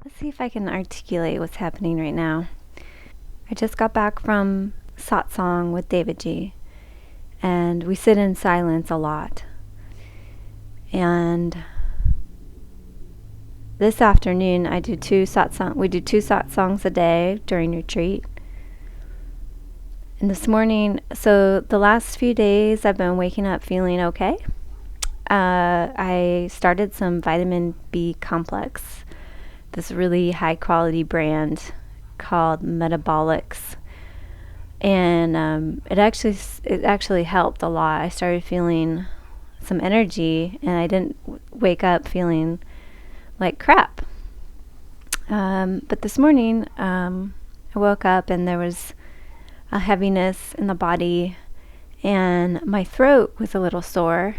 Let's see if I can articulate what's happening right now. I just got back from satsang with David G. And we sit in silence a lot. And this afternoon we do two satsangs a day during retreat. And this morning, so the last few days I've been waking up feeling okay. I started some vitamin B complex, this really high quality brand called Metabolics. And it actually helped a lot. I started feeling some energy, and I didn't wake up feeling like crap. But this morning, I woke up and there was a heaviness in the body, and my throat was a little sore.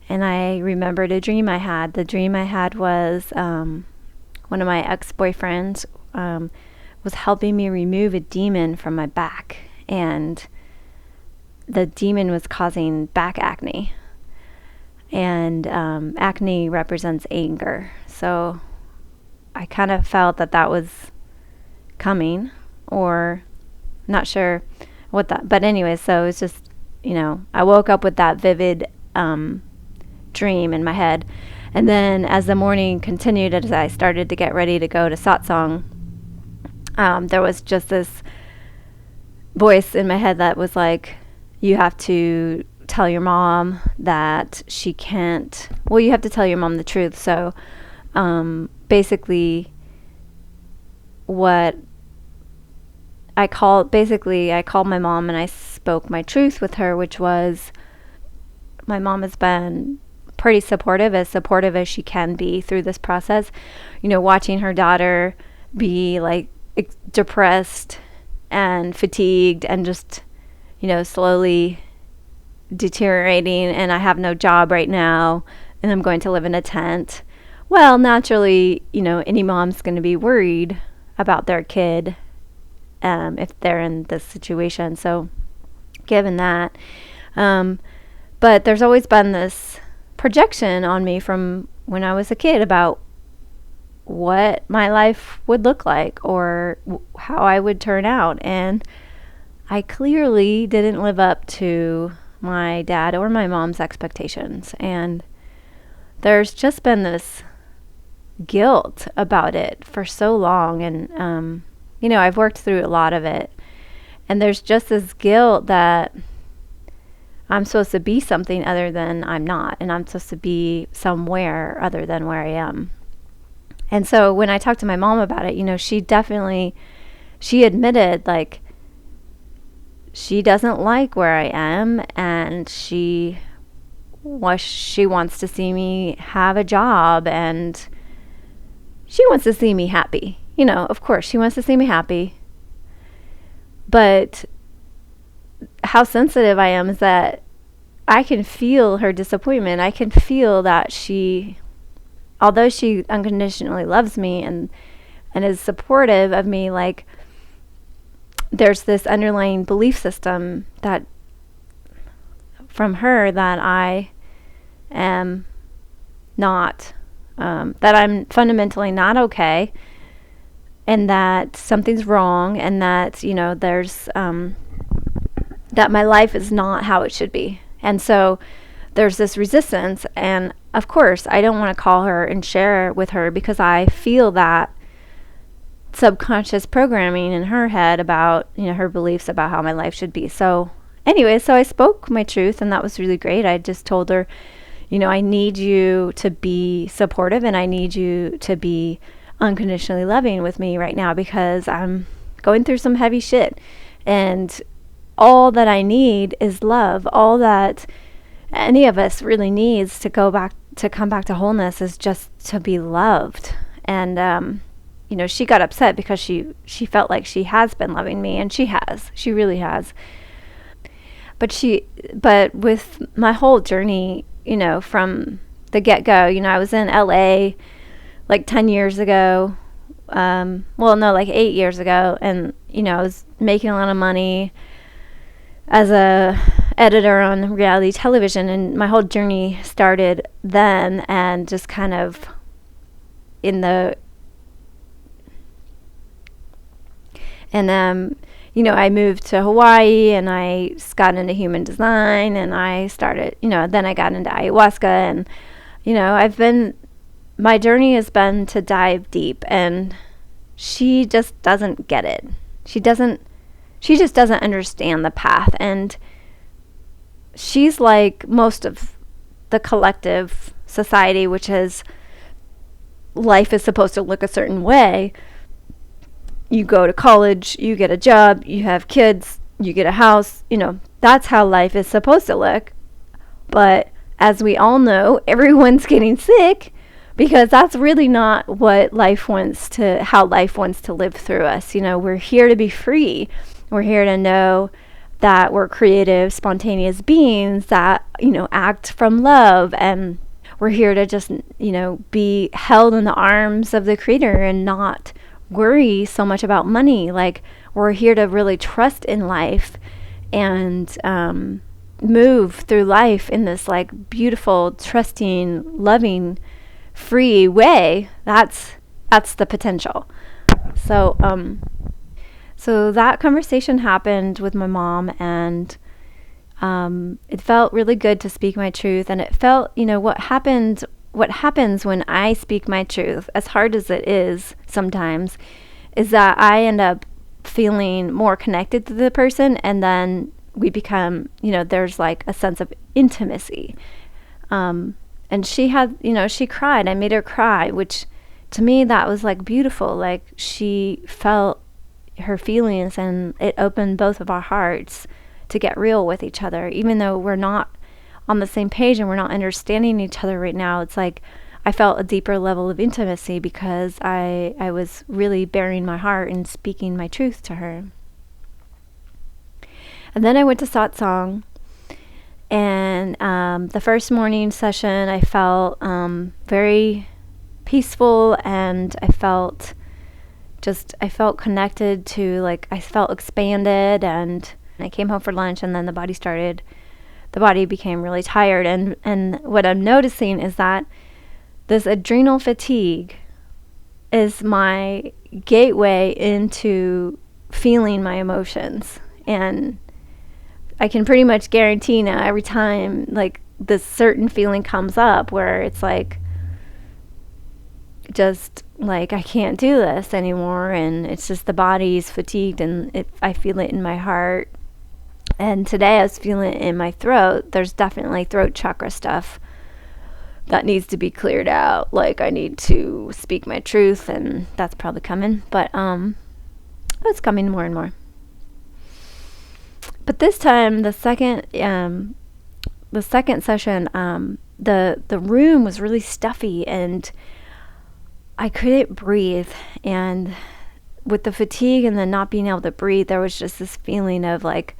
And I remembered a dream I had. The dream I had was one of my ex-boyfriends was helping me remove a demon from my back, and the demon was causing back acne. And acne represents anger, so I kind of felt that was coming, or not sure what that, but anyway, so it's just, I woke up with that vivid dream in my head. And then as the morning continued, as I started to get ready to go to satsang, there was just this voice in my head that was like, you have to tell your mom that she can't, well, you have to tell your mom the truth. So basically I called my mom and I spoke my truth with her, which was, my mom has been pretty supportive as she can be through this process. Watching her daughter be like depressed and fatigued and just, slowly deteriorating, and I have no job right now and I'm going to live in a tent. Well, naturally, any mom's going to be worried about their kid if they're in this situation. So given that, but there's always been this projection on me from when I was a kid about what my life would look like or how I would turn out. And I clearly didn't live up to my dad or my mom's expectations. And there's just been this guilt about it for so long. And, I've worked through a lot of it. And there's just this guilt that I'm supposed to be something other than I'm not. And I'm supposed to be somewhere other than where I am. And so when I talked to my mom about it, she admitted, like, she doesn't like where I am, and she wants to see me have a job, and she wants to see me happy. Of course, she wants to see me happy. But how sensitive I am is that I can feel her disappointment. I can feel that although she unconditionally loves me and is supportive of me, like, there's this underlying belief system that from her that I am not, that I'm fundamentally not okay, and that something's wrong, and that, there's, that my life is not how it should be. And so there's this resistance, and of course I don't want to call her and share with her because I feel that subconscious programming in her head about, her beliefs about how my life should be. So anyway, so I spoke my truth, and that was really great. I just told her, I need you to be supportive, and I need you to be unconditionally loving with me right now because I'm going through some heavy shit, and all that I need is love. All that any of us really needs to come back to wholeness is just to be loved. And she got upset because she felt like she has been loving me, and she really has. But with my whole journey, from the get-go, I was in LA like 10 years ago. Like 8 years ago. And, I was making a lot of money as a editor on reality television, and my whole journey started then, and just kind of in the And I moved to Hawaii, and I got into human design, and I started, then I got into ayahuasca, and my journey has been to dive deep, and she just doesn't get it. She just doesn't understand the path, and she's like most of the collective society, which is life is supposed to look a certain way. You go to college, you get a job, you have kids, you get a house, that's how life is supposed to look. But as we all know, everyone's getting sick because that's really not what how life wants to live through us. We're here to be free. We're here to know that we're creative, spontaneous beings that, act from love, and we're here to just, be held in the arms of the Creator and not worry so much about money. Like, we're here to really trust in life and move through life in this like beautiful, trusting, loving, free way. That's the potential. So that conversation happened with my mom, and it felt really good to speak my truth. And it felt, what happens when I speak my truth, as hard as it is sometimes, is that I end up feeling more connected to the person, and then we become, there's like a sense of intimacy. And she had, she cried. I made her cry, which to me, that was like beautiful. Like, she felt her feelings, and it opened both of our hearts to get real with each other. Even though we're not on the same page and we're not understanding each other right now, it's like I felt a deeper level of intimacy because I was really baring my heart and speaking my truth to her. And then I went to satsang, and the first morning session I felt very peaceful, and I felt connected to, like, I felt expanded, and I came home for lunch, and then the body became really tired, and what I'm noticing is that this adrenal fatigue is my gateway into feeling my emotions. And I can pretty much guarantee now, every time like this certain feeling comes up where it's like, just like, I can't do this anymore, and it's just the body's fatigued, and I feel it in my heart. And today I was feeling it in my throat. There's definitely throat chakra stuff that needs to be cleared out. Like, I need to speak my truth, and that's probably coming. But it's coming more and more. But this time, the second session, the room was really stuffy, and I couldn't breathe. And with the fatigue and the not being able to breathe, there was just this feeling of like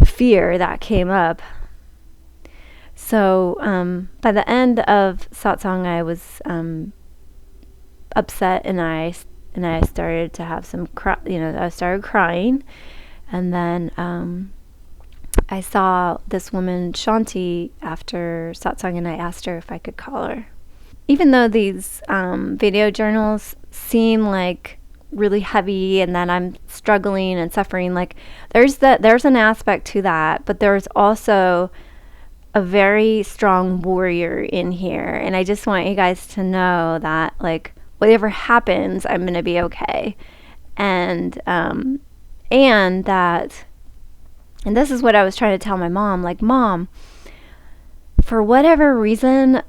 fear that came up. So by the end of satsang, I was upset, and I started to have some I started crying. And then I saw this woman, Shanti, after satsang, and I asked her if I could call her. Even though these video journals seem like really heavy and that I'm struggling and suffering, like there's an aspect to that, but there's also a very strong warrior in here. And I just want you guys to know that, like, whatever happens, I'm going to be okay. And this is what I was trying to tell my mom, like, Mom, for whatever reason,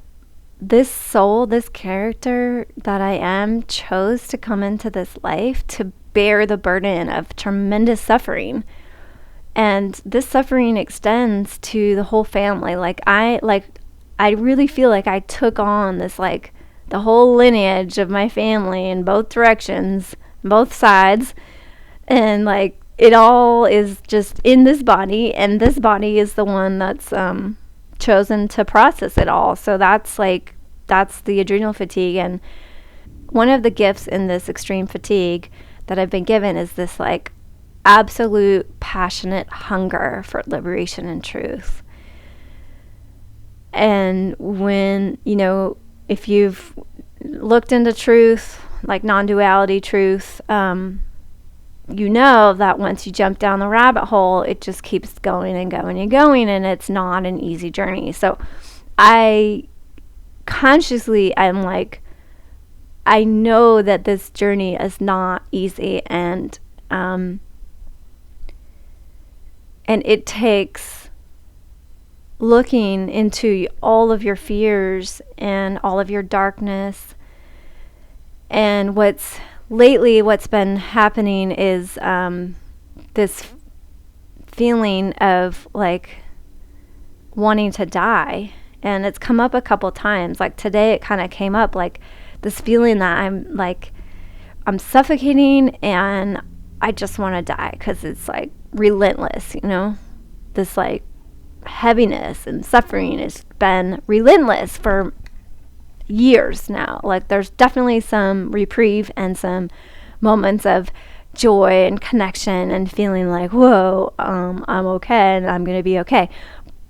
this soul, this character that I am, chose to come into this life to bear the burden of tremendous suffering. And this suffering extends to the whole family. I really feel like I took on this, like, the whole lineage of my family in both directions, both sides. And like, it all is just in this body, and this body is the one that's chosen to process it all. So that's the adrenal fatigue. And one of the gifts in this extreme fatigue that I've been given is this, like, absolute passionate hunger for liberation and truth. And when, if you've looked into truth, like non-duality truth, you know that once you jump down the rabbit hole, it just keeps going and going and going, and it's not an easy journey. So I consciously am like, I know that this journey is not easy, and it takes looking into all of your fears and all of your darkness. And what's been happening is this feeling of like wanting to die. And it's come up a couple times. Like today it kind of came up, like this feeling that I'm suffocating and I just want to die, because it's like relentless, this like heaviness and suffering has been relentless for years now. Like there's definitely some reprieve and some moments of joy and connection and feeling like, whoa, I'm okay and I'm going to be okay.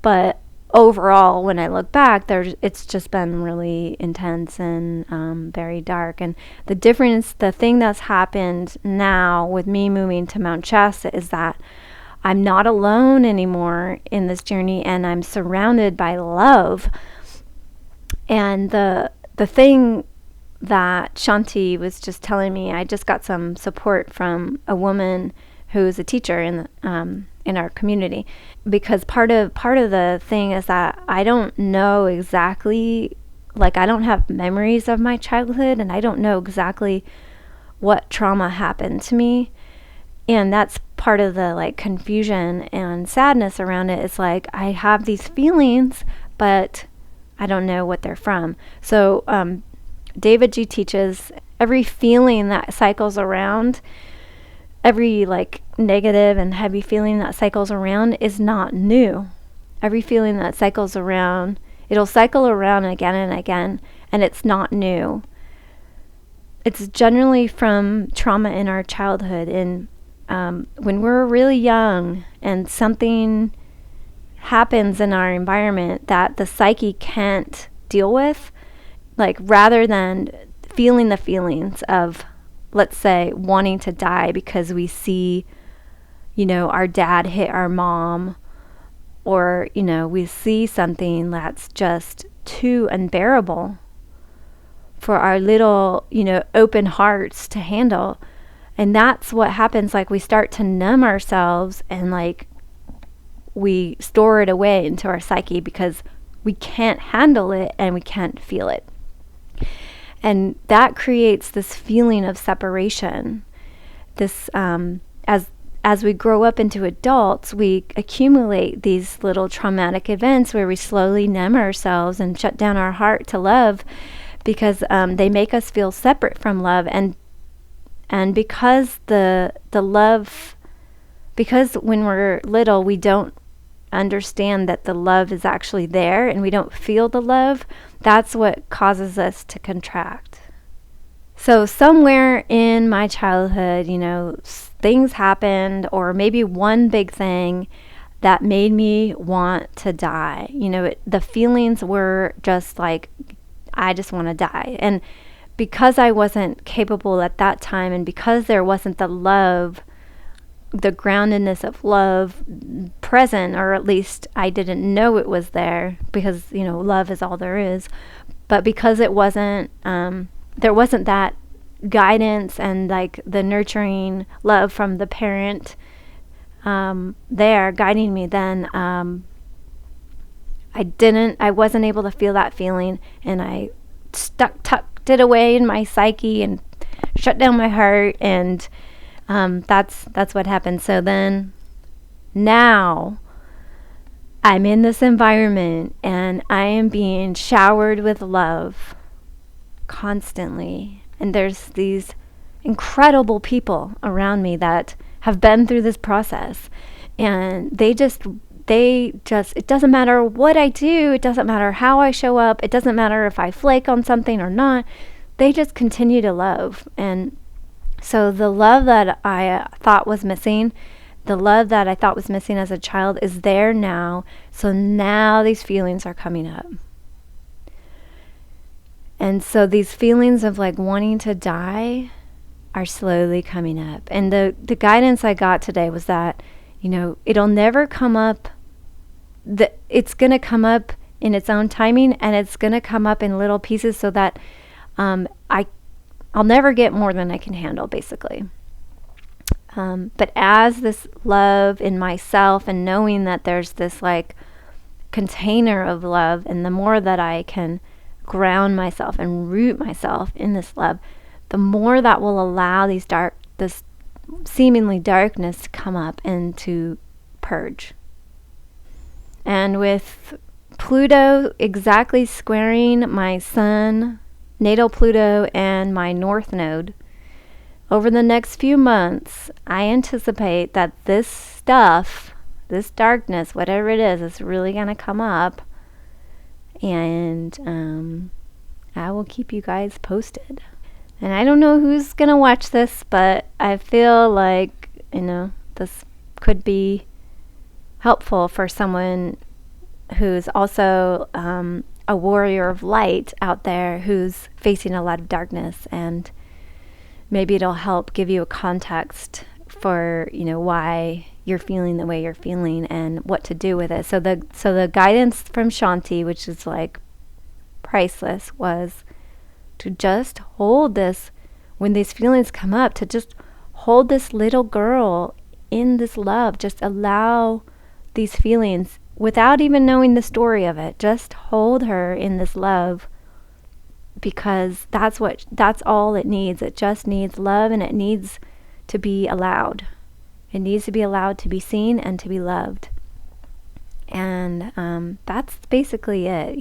But overall, when I look back, it's just been really intense and very dark. And the thing that's happened now with me moving to Mount Shasta is that I'm not alone anymore in this journey, and I'm surrounded by love. And the thing that Shanti was just telling me, I just got some support from a woman who is a teacher in our community, because part of the thing is that I don't know exactly, like I don't have memories of my childhood, and I don't know exactly what trauma happened to me. And that's part of the like confusion and sadness around it. It's like I have these feelings, but I don't know what they're from. So David G teaches every feeling that cycles around, every like negative and heavy feeling that cycles around is not new. Every feeling that cycles around, it'll cycle around again and again, and it's not new. It's generally from trauma in our childhood. And when we're really young and something happens in our environment that the psyche can't deal with, like rather than feeling the feelings of, let's say, wanting to die because we see, our dad hit our mom, or, we see something that's just too unbearable for our little, open hearts to handle. And that's what happens. Like we start to numb ourselves, and like we store it away into our psyche because we can't handle it and we can't feel it. And that creates this feeling of separation. This, as we grow up into adults, we accumulate these little traumatic events where we slowly numb ourselves and shut down our heart to love, because they make us feel separate from love. And because the love, because when we're little, we don't understand that the love is actually there, and we don't feel the love, that's what causes us to contract. So somewhere in my childhood, things happened, or maybe one big thing that made me want to die. The feelings were just like, I just want to die. And because I wasn't capable at that time, and because there wasn't the love, the groundedness of love present, or at least I didn't know it was there, because, love is all there is. But because it wasn't, there wasn't that guidance and like the nurturing love from the parent there guiding me, then I wasn't able to feel that feeling, and I tucked it away in my psyche and shut down my heart, and that's what happened. So then now I'm in this environment, and I am being showered with love constantly. And there's these incredible people around me that have been through this process, and it doesn't matter what I do, it doesn't matter how I show up, it doesn't matter if I flake on something or not, they just continue to love. And so the love that I thought was missing, the love that I thought was missing as a child, is there now. So now these feelings are coming up. And so these feelings of like wanting to die are slowly coming up. And the guidance I got today was that, it'll never come up. It's going to come up in its own timing, and it's going to come up in little pieces so that I'll never get more than I can handle, basically. But as this love in myself and knowing that there's this like container of love, and the more that I can ground myself and root myself in this love, the more that will allow this seemingly darkness to come up and to purge. And with Pluto exactly squaring my Sun, natal Pluto, and my North Node, over the next few months, I anticipate that this stuff, this darkness, whatever it is really going to come up. And I will keep you guys posted. And I don't know who's going to watch this, but I feel like, this could be helpful for someone who's also a warrior of light out there who's facing a lot of darkness, and maybe it'll help give you a context for why you're feeling the way you're feeling and what to do with it. So the guidance from Shanti, which is like priceless, was to just hold this when these feelings come up, to just hold this little girl in this love. Just allow these feelings without even knowing the story of it. Just hold her in this love, because that's all it needs. It just needs love, and it needs to be allowed. It needs to be allowed to be seen and to be loved. And that's basically it,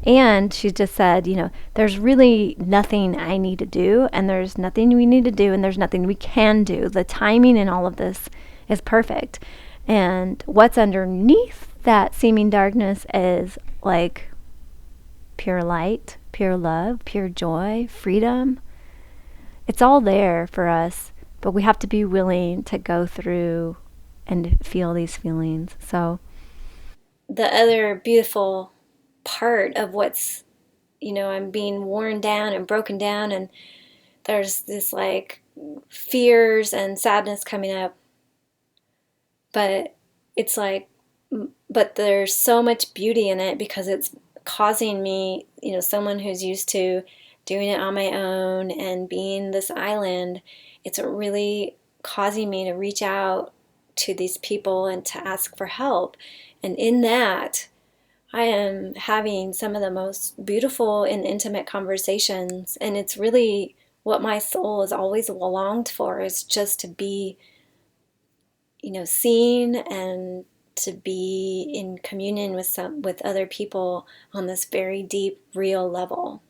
And she just said, there's really nothing I need to do, and there's nothing we need to do, and there's nothing we can do. The timing in all of this is perfect. And what's underneath that seeming darkness is like pure light, pure love, pure joy, freedom. It's all there for us, but we have to be willing to go through and feel these feelings. So the other beautiful part of what's, I'm being worn down and broken down, and there's this like fears and sadness coming up, but it's like, but there's so much beauty in it, because it's causing me, someone who's used to doing it on my own and being this island, it's really causing me to reach out to these people and to ask for help. And in that, I am having some of the most beautiful and intimate conversations. And it's really what my soul has always longed for, is just to be, seen and to be in communion with other people on this very deep, real level.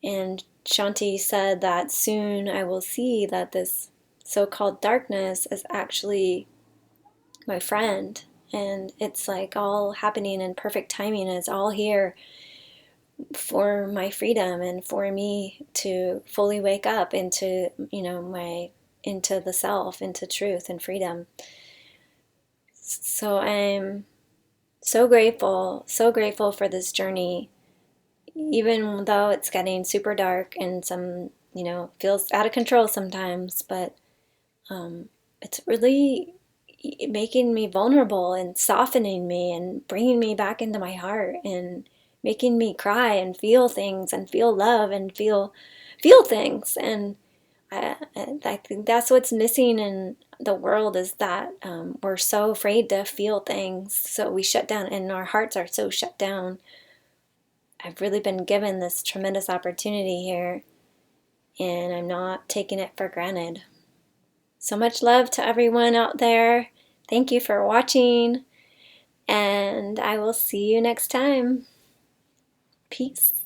And Shanti said that soon I will see that this so-called darkness is actually my friend, and it's like all happening in perfect timing. It's all here for my freedom and for me to fully wake up into, into the self, into truth and freedom. So I'm so grateful for this journey, even though it's getting super dark and some, feels out of control sometimes, but it's really making me vulnerable and softening me and bringing me back into my heart and making me cry and feel things and feel love and feel things. And I think that's what's missing in the world, is that we're so afraid to feel things, so we shut down, and our hearts are so shut down. I've really been given this tremendous opportunity here, and I'm not taking it for granted. So much love to everyone out there. Thank you for watching, and I will see you next time. Peace.